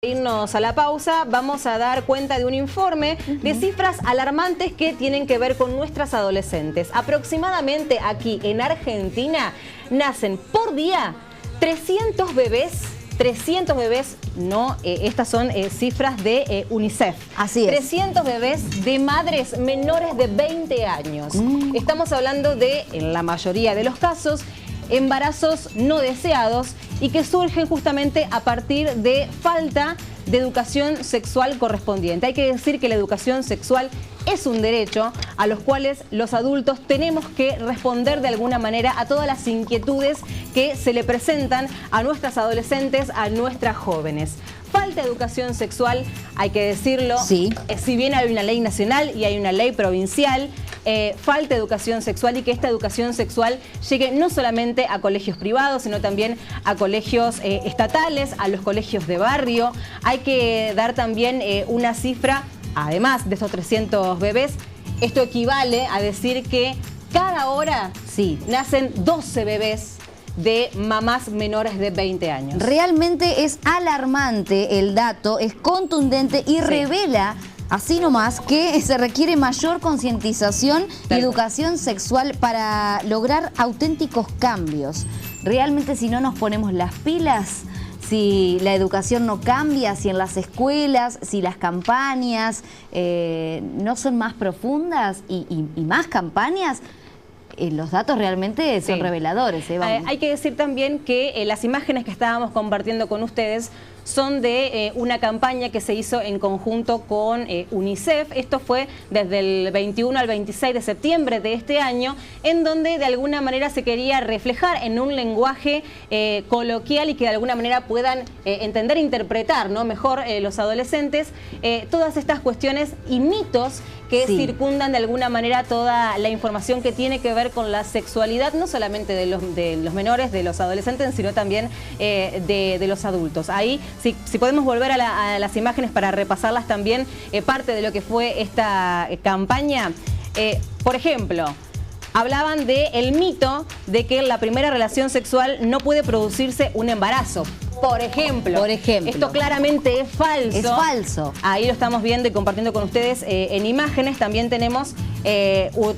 Irnos a la pausa, vamos a dar cuenta de un informe de cifras alarmantes que tienen que ver con nuestras adolescentes. Aproximadamente aquí en Argentina nacen por día 300 bebés. 300 bebés, no, estas son cifras de UNICEF. Así es. 300 bebés de madres menores de 20 años. Estamos hablando de, en la mayoría de los casos, embarazos no deseados y que surgen justamente a partir de falta de educación sexual correspondiente. Hay que decir que la educación sexual es un derecho a los cuales los adultos tenemos que responder de alguna manera a todas las inquietudes que se le presentan a nuestras adolescentes, a nuestras jóvenes. Falta de educación sexual, hay que decirlo, sí. Si bien hay una ley nacional y hay una ley provincial, falta de educación sexual y que esta educación sexual llegue no solamente a colegios privados, sino también a colegios estatales, a los colegios de barrio. Hay que dar también una cifra, además de estos 300 bebés, esto equivale a decir que cada hora nacen 12 bebés de mamás menores de 20 años. Realmente es alarmante el dato, es contundente y revela así nomás que se requiere mayor concientización y educación sexual para lograr auténticos cambios. Realmente si no nos ponemos las pilas, si la educación no cambia, si en las escuelas, si las campañas no son más profundas y más campañas, los datos realmente son reveladores. Hay que decir también que las imágenes que estábamos compartiendo con ustedes son de una campaña que se hizo en conjunto con UNICEF. Esto fue desde el 21 al 26 de septiembre de este año, en donde de alguna manera se quería reflejar en un lenguaje coloquial y que de alguna manera puedan entender e interpretar, ¿no?, mejor los adolescentes todas estas cuestiones y mitos que circundan de alguna manera toda la información que tiene que ver con la sexualidad, no solamente de los menores, de los adolescentes, sino también de los adultos. Ahí, si podemos volver a las imágenes para repasarlas también, parte de lo que fue esta campaña. Por ejemplo, hablaban del mito de que en la primera relación sexual no puede producirse un embarazo. Por ejemplo, esto claramente es falso. Es falso. Ahí lo estamos viendo y compartiendo con ustedes en imágenes. También tenemos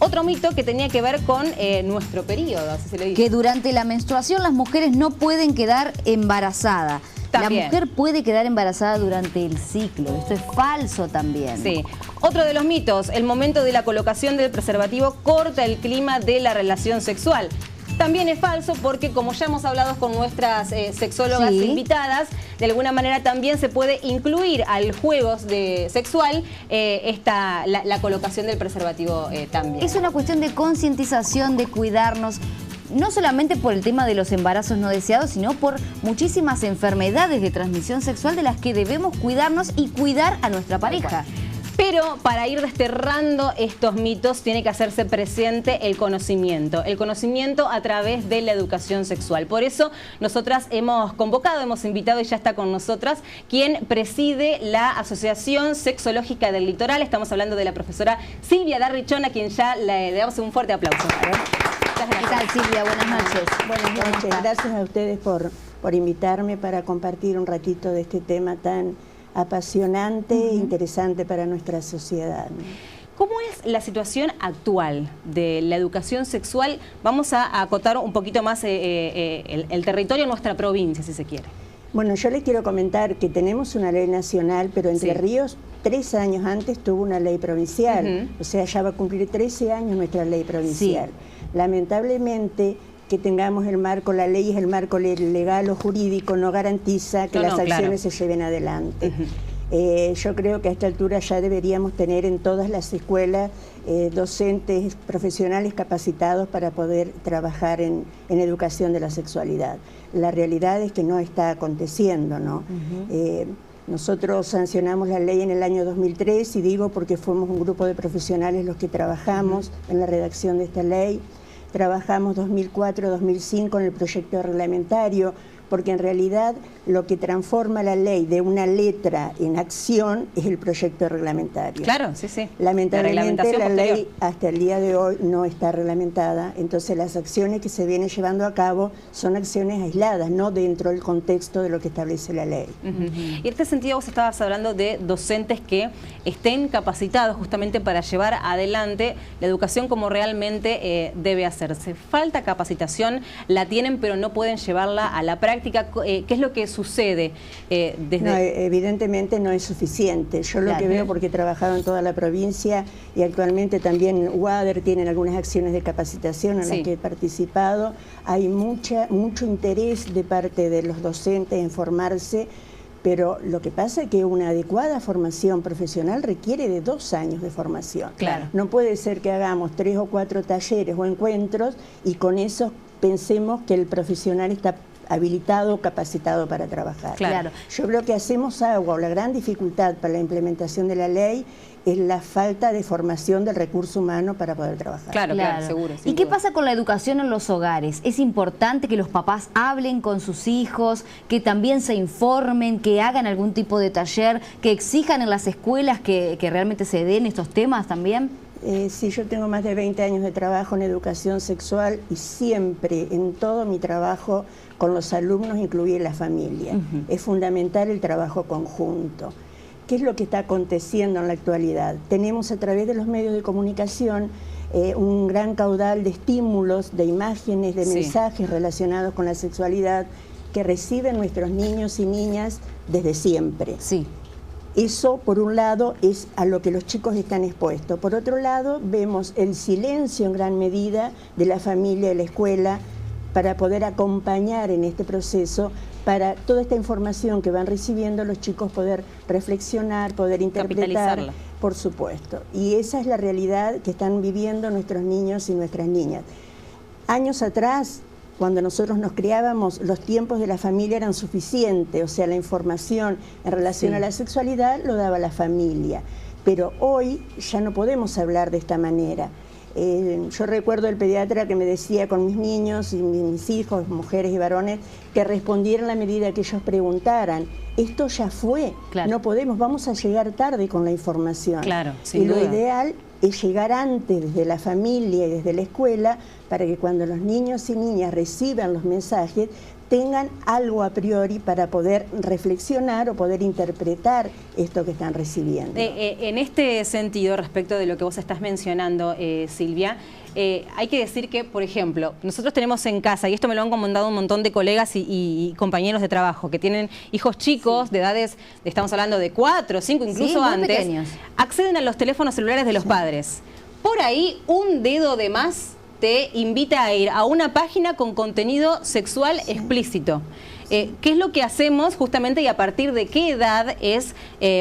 otro mito que tenía que ver con nuestro periodo, así se le dice. Que durante la menstruación las mujeres no pueden quedar embarazadas. También. La mujer puede quedar embarazada durante el ciclo. Esto es falso también. Sí. Otro de los mitos, el momento de la colocación del preservativo corta el clima de la relación sexual. También es falso porque, como ya hemos hablado con nuestras sexólogas invitadas, de alguna manera también se puede incluir al juego sexual la colocación del preservativo también. Es una cuestión de concientización, de cuidarnos, no solamente por el tema de los embarazos no deseados, sino por muchísimas enfermedades de transmisión sexual de las que debemos cuidarnos y cuidar a nuestra pareja. Pero para ir desterrando estos mitos tiene que hacerse presente el conocimiento a través de la educación sexual. Por eso nosotras hemos convocado, hemos invitado y ya está con nosotras quien preside la Asociación Sexológica del Litoral. Estamos hablando de la profesora Silvia Darrichón, a quien ya le damos un fuerte aplauso. ¿Qué tal, Silvia? Buenas noches. Buenas noches. Gracias a ustedes por invitarme para compartir un ratito de este tema tan apasionante e interesante para nuestra sociedad. ¿Cómo es la situación actual de la educación sexual? Vamos a acotar un poquito más el territorio de nuestra provincia, si se quiere. Bueno, yo les quiero comentar que tenemos una ley nacional, pero Entre Ríos 3 años antes tuvo una ley provincial. O sea, ya va a cumplir 13 años nuestra ley provincial. Lamentablemente, que tengamos el marco, la ley es el marco legal o jurídico, no garantiza que las acciones se lleven adelante. Yo creo que a esta altura ya deberíamos tener en todas las escuelas docentes profesionales capacitados para poder trabajar en educación de la sexualidad. La realidad es que no está aconteciendo, ¿no? Nosotros sancionamos la ley en el año 2003 y digo porque fuimos un grupo de profesionales los que trabajamos en la redacción de esta ley. Trabajamos 2004-2005 en el proyecto reglamentario, porque en realidad lo que transforma la ley de una letra en acción es el proyecto reglamentario. Claro, sí, sí. Lamentablemente la ley hasta el día de hoy no está reglamentada, entonces las acciones que se vienen llevando a cabo son acciones aisladas, no dentro del contexto de lo que establece la ley. Y en este sentido vos estabas hablando de docentes que estén capacitados justamente para llevar adelante la educación como realmente debe hacerse. Falta capacitación, la tienen pero no pueden llevarla a la práctica. ¿Qué es lo que sucede? No, evidentemente no es suficiente. Yo lo que veo, porque he trabajado en toda la provincia y actualmente también UADER tienen algunas acciones de capacitación en las que he participado, hay mucho interés de parte de los docentes en formarse, pero lo que pasa es que una adecuada formación profesional requiere de 2 años de formación. Claro. No puede ser que hagamos 3 o 4 talleres o encuentros y con eso pensemos que el profesional está habilitado, capacitado para trabajar. Claro. Yo creo que hacemos agua, o la gran dificultad para la implementación de la ley es la falta de formación del recurso humano para poder trabajar. Claro, seguro. ¿Y qué pasa con la educación en los hogares? ¿Es importante que los papás hablen con sus hijos, que también se informen, que hagan algún tipo de taller, que exijan en las escuelas que realmente se den estos temas también? Sí, yo tengo más de 20 años de trabajo en educación sexual y siempre en todo mi trabajo con los alumnos incluí la familia. Es fundamental el trabajo conjunto. ¿Qué es lo que está aconteciendo en la actualidad? Tenemos a través de los medios de comunicación un gran caudal de estímulos, de imágenes, de mensajes relacionados con la sexualidad que reciben nuestros niños y niñas desde siempre. Sí. Eso, por un lado, es a lo que los chicos están expuestos. Por otro lado, vemos el silencio en gran medida de la familia y la escuela para poder acompañar en este proceso, para toda esta información que van recibiendo los chicos poder reflexionar, poder interpretar, por supuesto. Y esa es la realidad que están viviendo nuestros niños y nuestras niñas. Años atrás, cuando nosotros nos criábamos, los tiempos de la familia eran suficientes, o sea, la información en relación a la sexualidad lo daba la familia. Pero hoy ya no podemos hablar de esta manera. Yo recuerdo el pediatra que me decía con mis niños y mis hijos, mujeres y varones, que respondieran a la medida que ellos preguntaran. Esto ya fue, no podemos, vamos a llegar tarde con la información. Claro, sin duda. Lo ideal es llegar antes desde la familia y desde la escuela para que cuando los niños y niñas reciban los mensajes tengan algo a priori para poder reflexionar o poder interpretar esto que están recibiendo. En este sentido, respecto de lo que vos estás mencionando, Silvia, hay que decir que, por ejemplo, nosotros tenemos en casa, y esto me lo han comentado un montón de colegas y compañeros de trabajo, que tienen hijos chicos de edades, estamos hablando de 4, 5, incluso antes, pequeños. Acceden a los teléfonos celulares de los padres. Por ahí, un dedo de más te invita a ir a una página con contenido sexual explícito. ¿Qué es lo que hacemos justamente y a partir de qué edad es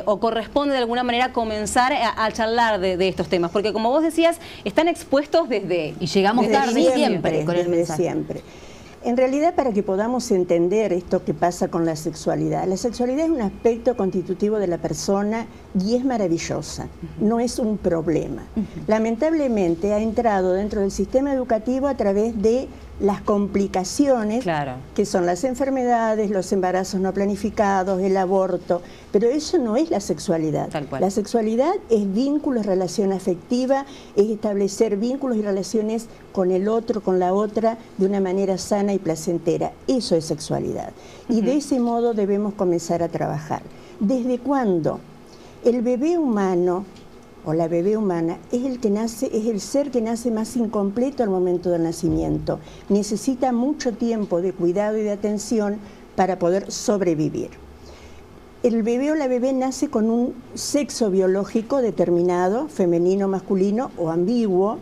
o corresponde de alguna manera comenzar a charlar de estos temas? Porque como vos decías, están expuestos desde... Y llegamos tarde siempre con el mensaje. Siempre. En realidad, para que podamos entender esto que pasa con la sexualidad es un aspecto constitutivo de la persona y es maravillosa, no es un problema. Lamentablemente ha entrado dentro del sistema educativo a través de las complicaciones, que son las enfermedades, los embarazos no planificados, el aborto, pero eso no es la sexualidad. La sexualidad es vínculos, relación afectiva, es establecer vínculos y relaciones con el otro, con la otra, de una manera sana y placentera. Eso es sexualidad. Y de ese modo debemos comenzar a trabajar. ¿Desde cuándo? El bebé humano o la bebé humana es el ser que nace más incompleto al momento del nacimiento. Necesita mucho tiempo de cuidado y de atención para poder sobrevivir. El bebé o la bebé nace con un sexo biológico determinado, femenino, masculino o ambiguo,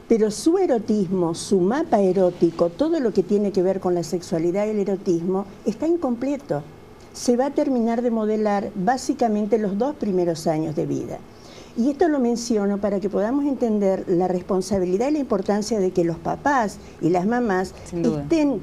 pero su erotismo, su mapa erótico, todo lo que tiene que ver con la sexualidad y el erotismo, está incompleto. Se va a terminar de modelar básicamente los 2 primeros años de vida. Y esto lo menciono para que podamos entender la responsabilidad y la importancia de que los papás y las mamás estén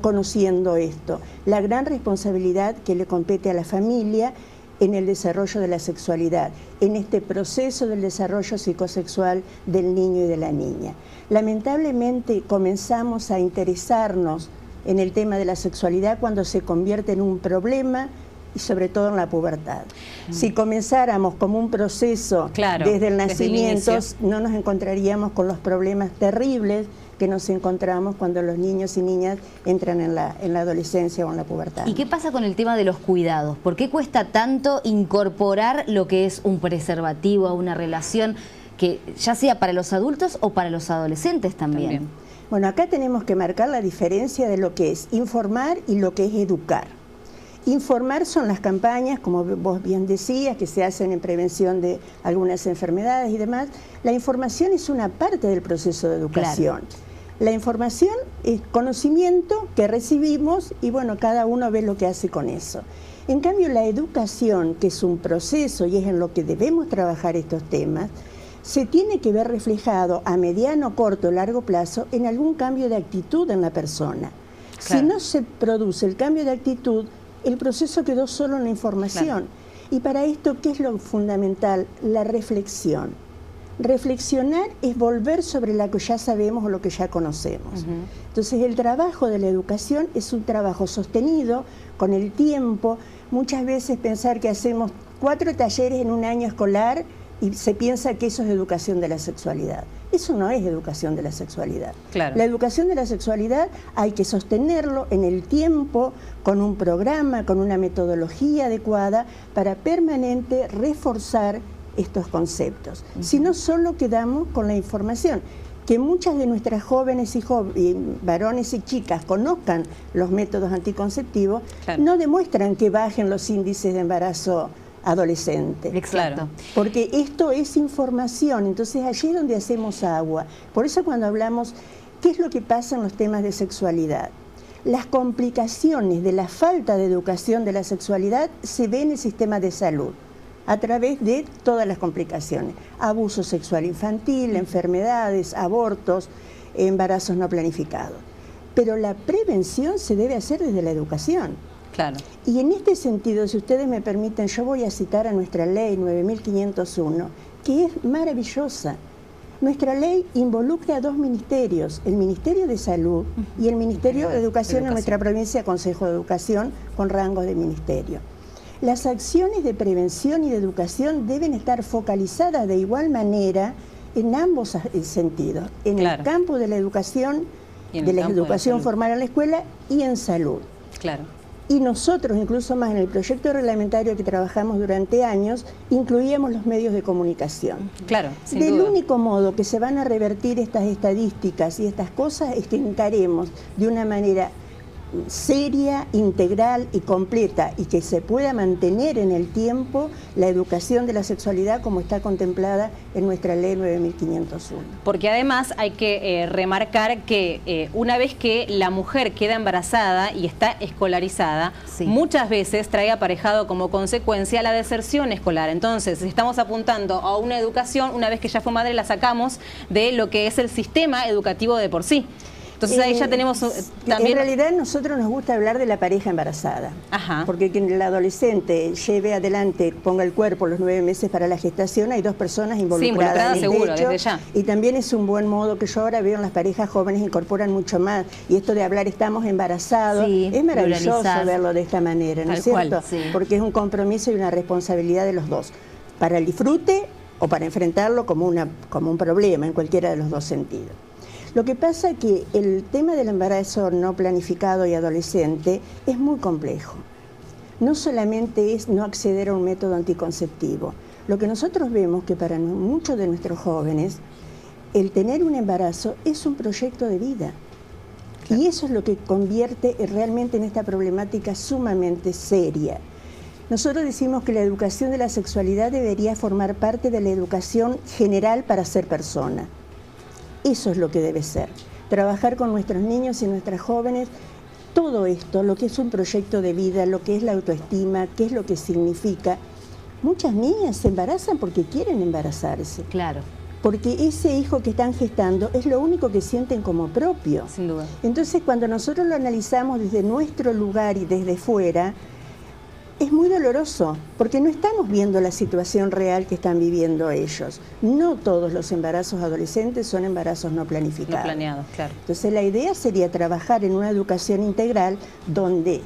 conociendo esto. La gran responsabilidad que le compete a la familia en el desarrollo de la sexualidad, en este proceso del desarrollo psicosexual del niño y de la niña. Lamentablemente comenzamos a interesarnos en el tema de la sexualidad cuando se convierte en un problema y sobre todo en la pubertad. Si comenzáramos como un proceso desde el nacimiento, no nos encontraríamos con los problemas terribles que nos encontramos cuando los niños y niñas entran en la adolescencia o en la pubertad. ¿Y qué pasa con el tema de los cuidados? ¿Por qué cuesta tanto incorporar lo que es un preservativo a una relación, que ya sea para los adultos o para los adolescentes también? Bueno, acá tenemos que marcar la diferencia de lo que es informar y lo que es educar. Informar son las campañas, como vos bien decías, que se hacen en prevención de algunas enfermedades y demás. La información es una parte del proceso de educación. Claro. La información es conocimiento que recibimos y bueno, cada uno ve lo que hace con eso. En cambio, la educación, que es un proceso y es en lo que debemos trabajar estos temas, se tiene que ver reflejado a mediano, corto o largo plazo en algún cambio de actitud en la persona. Claro. Si no se produce el cambio de actitud, el proceso quedó solo en la información. Claro. Y para esto, ¿qué es lo fundamental? La reflexión. Reflexionar es volver sobre lo que ya sabemos o lo que ya conocemos. Entonces, el trabajo de la educación es un trabajo sostenido con el tiempo. Muchas veces pensar que hacemos 4 talleres en un año escolar y se piensa que eso es educación de la sexualidad. Eso no es educación de la sexualidad. Claro. La educación de la sexualidad hay que sostenerlo en el tiempo, con un programa, con una metodología adecuada, para permanente reforzar estos conceptos. Si no, solo quedamos con la información. Que muchas de nuestras jóvenes y varones y chicas conozcan los métodos anticonceptivos, no demuestran que bajen los índices de embarazo adolescente. Exacto. Porque esto es información, entonces allí es donde hacemos agua. Por eso cuando hablamos, ¿qué es lo que pasa en los temas de sexualidad? Las complicaciones de la falta de educación de la sexualidad se ven en el sistema de salud, a través de todas las complicaciones. Abuso sexual infantil, enfermedades, abortos, embarazos no planificados. Pero la prevención se debe hacer desde la educación. Claro. Y en este sentido, si ustedes me permiten, yo voy a citar a nuestra ley 9501, que es maravillosa. Nuestra ley involucra a 2 ministerios, el Ministerio de Salud y el Ministerio de Educación en nuestra provincia, Consejo de Educación, con rangos de ministerio. Las acciones de prevención y de educación deben estar focalizadas de igual manera en ambos sentidos, en el campo de la educación, de la educación formal en la escuela y en salud. Claro. Y nosotros, incluso más en el proyecto reglamentario que trabajamos durante años, incluíamos los medios de comunicación. Claro, sin Del duda. único modo que se van a revertir estas estadísticas y estas cosas es que encaremos de una manera seria, integral y completa, y que se pueda mantener en el tiempo la educación de la sexualidad como está contemplada en nuestra ley 9501. Porque además hay que remarcar que una vez que la mujer queda embarazada y está escolarizada, muchas veces trae aparejado como consecuencia la deserción escolar. Entonces, si estamos apuntando a una educación, una vez que ya fue madre la sacamos de lo que es el sistema educativo de por sí. Entonces ahí ya tenemos también... En realidad nosotros nos gusta hablar de la pareja embarazada. Ajá. Porque que el adolescente lleve adelante, ponga el cuerpo los 9 meses para la gestación, hay 2 personas involucradas en el seguro, hecho, desde ya. Y también es un buen modo que yo ahora veo en las parejas jóvenes, incorporan mucho más. Y esto de hablar estamos embarazados, es maravilloso verlo de esta manera, ¿no es cierto? Porque es un compromiso y una responsabilidad de los dos, para el disfrute o para enfrentarlo como un problema en cualquiera de los 2 sentidos. Lo que pasa es que el tema del embarazo no planificado y adolescente es muy complejo. No solamente es no acceder a un método anticonceptivo. Lo que nosotros vemos que para muchos de nuestros jóvenes, el tener un embarazo es un proyecto de vida. Y eso es lo que convierte realmente en esta problemática sumamente seria. Nosotros decimos que la educación de la sexualidad debería formar parte de la educación general para ser persona. Eso es lo que debe ser, trabajar con nuestros niños y nuestras jóvenes, todo esto, lo que es un proyecto de vida, lo que es la autoestima, qué es lo que significa. Muchas niñas se embarazan porque quieren embarazarse. Claro. Porque ese hijo que están gestando es lo único que sienten como propio. Sin duda. Entonces, cuando nosotros lo analizamos desde nuestro lugar y desde fuera, es muy doloroso, porque no estamos viendo la situación real que están viviendo ellos. No todos los embarazos adolescentes son embarazos no planificados. No planeados, claro. Entonces la idea sería trabajar en una educación integral donde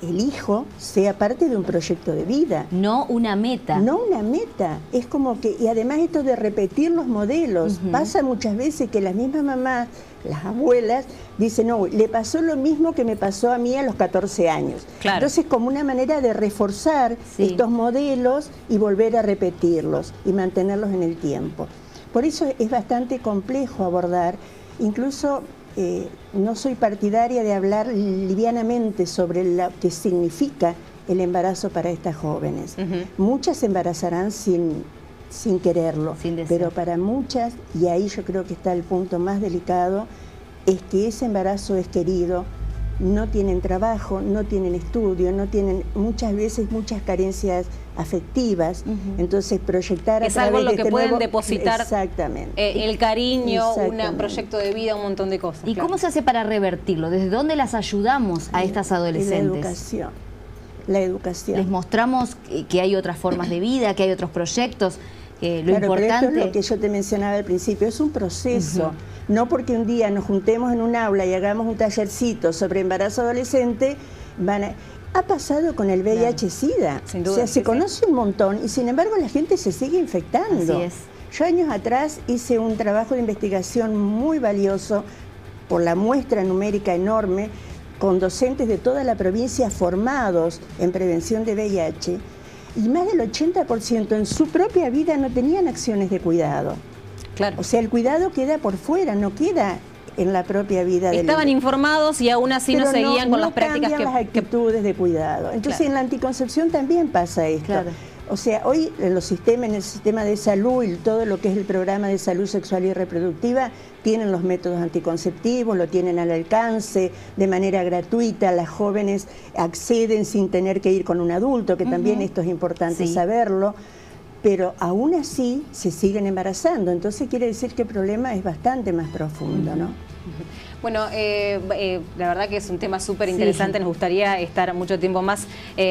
el hijo sea parte de un proyecto de vida. No una meta. No una meta. Es como que, y además esto de repetir los modelos, pasa muchas veces que las mismas mamás, las abuelas, dicen, no, le pasó lo mismo que me pasó a mí a los 14 años. Claro. Entonces, como una manera de reforzar estos modelos y volver a repetirlos y mantenerlos en el tiempo. Por eso es bastante complejo abordar, incluso no soy partidaria de hablar livianamente sobre lo que significa el embarazo para estas jóvenes. Muchas se embarazarán sin quererlo, pero para muchas, y ahí yo creo que está el punto más delicado, es que ese embarazo es querido, no tienen trabajo, no tienen estudio, no tienen muchas veces muchas carencias afectivas, entonces proyectar es algo en lo que pueden depositar exactamente el cariño, un proyecto de vida, un montón de cosas. ¿Y cómo se hace para revertirlo? ¿Desde dónde las ayudamos a estas adolescentes? La educación. Les mostramos que hay otras formas de vida, que hay otros proyectos. Lo claro, importante... pero esto es lo que yo te mencionaba al principio, es un proceso. No porque un día nos juntemos en un aula y hagamos un tallercito sobre embarazo adolescente, ha pasado con el VIH-Sida. Sin duda, o sea, se conoce un montón y sin embargo la gente se sigue infectando. Así es. Yo años atrás hice un trabajo de investigación muy valioso por la muestra numérica enorme con docentes de toda la provincia formados en prevención de VIH, y más del 80% en su propia vida no tenían acciones de cuidado. Claro. O sea, el cuidado queda por fuera, no queda en la propia vida. Estaban informados y aún así no seguían con las prácticas las actitudes de cuidado. Entonces en la anticoncepción también pasa esto. Claro. O sea, hoy en los sistemas, en el sistema de salud y todo lo que es el programa de salud sexual y reproductiva, tienen los métodos anticonceptivos, lo tienen al alcance de manera gratuita, las jóvenes acceden sin tener que ir con un adulto, que también esto es importante saberlo, pero aún así se siguen embarazando, entonces quiere decir que el problema es bastante más profundo, ¿no? Bueno, la verdad que es un tema súper interesante, nos gustaría estar mucho tiempo más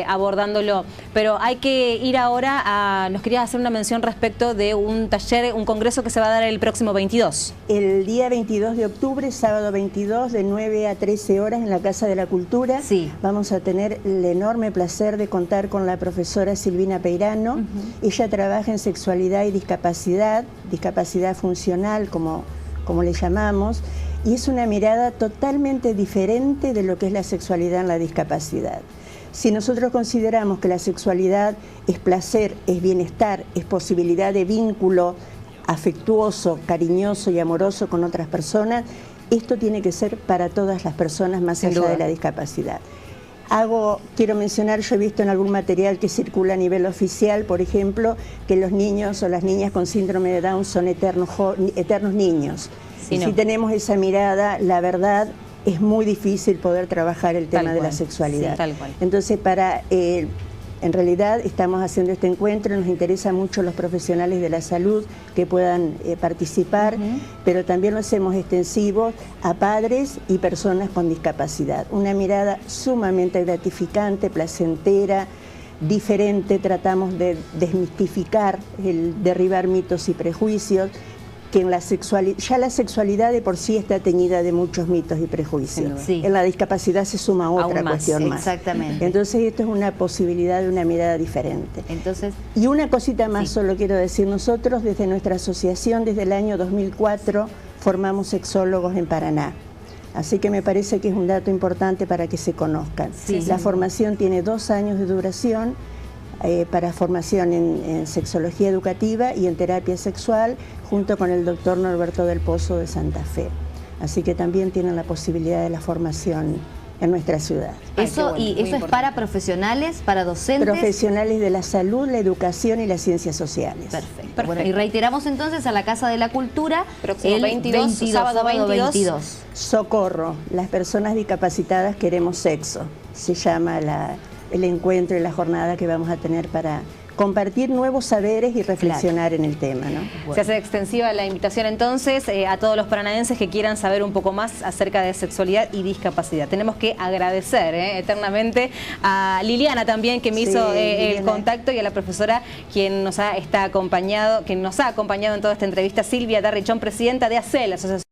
abordándolo, pero hay que ir ahora a... Nos querías hacer una mención respecto de un taller, un congreso que se va a dar el próximo 22. El día 22 de octubre, sábado 22, de 9 a 13 horas en la Casa de la Cultura. Vamos a tener el enorme placer de contar con la profesora Silvina Peirano. Ella trabaja en sexualidad y discapacidad funcional, como le llamamos, y es una mirada totalmente diferente de lo que es la sexualidad en la discapacidad. Si nosotros consideramos que la sexualidad es placer, es bienestar, es posibilidad de vínculo afectuoso, cariñoso y amoroso con otras personas, esto tiene que ser para todas las personas más allá de la discapacidad. Quiero mencionar, yo he visto en algún material que circula a nivel oficial, por ejemplo, que los niños o las niñas con síndrome de Down son eternos niños. Si tenemos esa mirada, la verdad, es muy difícil poder trabajar el tema de la sexualidad. Entonces, en realidad estamos haciendo este encuentro, nos interesa mucho los profesionales de la salud que puedan participar, pero también lo hacemos extensivo a padres y personas con discapacidad. Una mirada sumamente gratificante, placentera, diferente, tratamos de desmistificar, derribar mitos y prejuicios, que en la sexualidad de por sí está teñida de muchos mitos y prejuicios. En la discapacidad se suma otra cuestión más. Exactamente. Entonces esto es una posibilidad de una mirada diferente. Y una cosita más solo quiero decir, nosotros desde nuestra asociación, desde el año 2004, formamos sexólogos en Paraná. Así que me parece que es un dato importante para que se conozcan. La formación tiene 2 años de duración, para formación en sexología educativa y en terapia sexual, junto con el doctor Norberto del Pozo de Santa Fe. Así que también tienen la posibilidad de la formación en nuestra ciudad. Eso es para profesionales, para docentes. Profesionales de la salud, la educación y las ciencias sociales. Perfecto. Bueno, y reiteramos entonces a la Casa de la Cultura, próximo el 22, sábado 22. Socorro, las personas discapacitadas queremos sexo, se llama el encuentro y la jornada que vamos a tener para compartir nuevos saberes y reflexionar en el tema, ¿no? Bueno. Se hace extensiva la invitación entonces a todos los paranaenses que quieran saber un poco más acerca de sexualidad y discapacidad. Tenemos que agradecer eternamente a Liliana también, que me hizo el contacto, y a la profesora quien nos ha acompañado en toda esta entrevista, Silvia Darrichón, presidenta de ACEL, Asociación